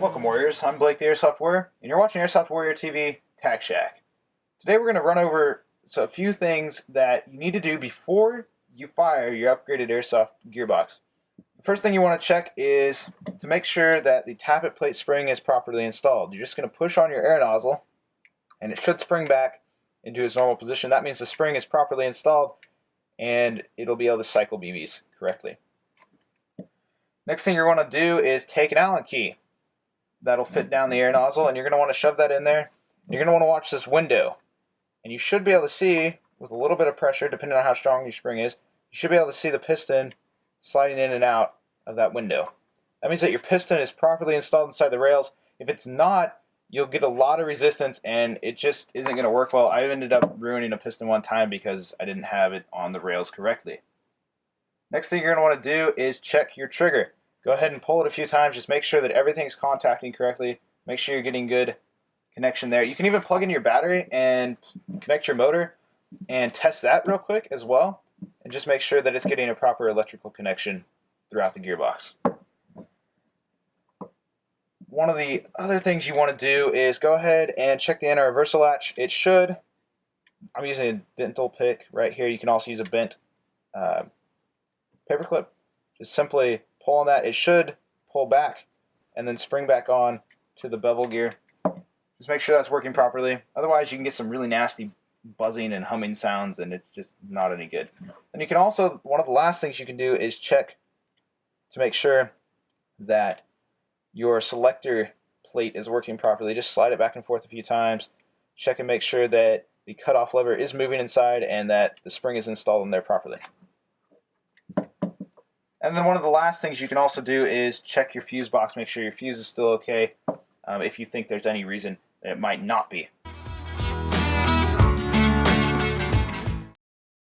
Welcome, Warriors. I'm Blake the Airsoft Warrior, and you're watching Airsoft Warrior TV, Tac Shack. Today we're going to run over a few things that you need to do before you fire your upgraded Airsoft gearbox. The first thing you want to check is to make sure that the tappet plate spring is properly installed. You're just going to push on your air nozzle, and it should spring back into its normal position. That means the spring is properly installed, and it'll be able to cycle BBs correctly. Next thing you're going to do is take an Allen key. That'll fit down the air nozzle, and you're going to want to shove that in there. You're going to want to watch this window, and you should be able to see, with a little bit of pressure, depending on how strong your spring is, you should be able to see the piston sliding in and out of that window. That means that your piston is properly installed inside the rails. If it's not, you'll get a lot of resistance, and it just isn't going to work well. I ended up ruining a piston one time because I didn't have it on the rails correctly. Next thing you're going to want to do is check your trigger. Go ahead and pull it a few times. Just make sure that everything's contacting correctly. Make sure you're getting good connection there. You can even plug in your battery and connect your motor and test that real quick as well. And just make sure that it's getting a proper electrical connection throughout the gearbox. One of the other things you want to do is go ahead and check the anti-reversal latch. It should, I'm using a dental pick right here. You can also use a bent paper clip. Just simply pull on that. It should pull back and then spring back on to the bevel gear. Just make sure that's working properly. Otherwise, you can get some really nasty buzzing and humming sounds, and it's just not any good. And you can also, one of the last things you can do is check to make sure that your selector plate is working properly. Just slide it back and forth a few times. Check and make sure that the cutoff lever is moving inside and that the spring is installed in there properly. And then one of the last things you can also do is check your fuse box, make sure your fuse is still okay if you think there's any reason that it might not be.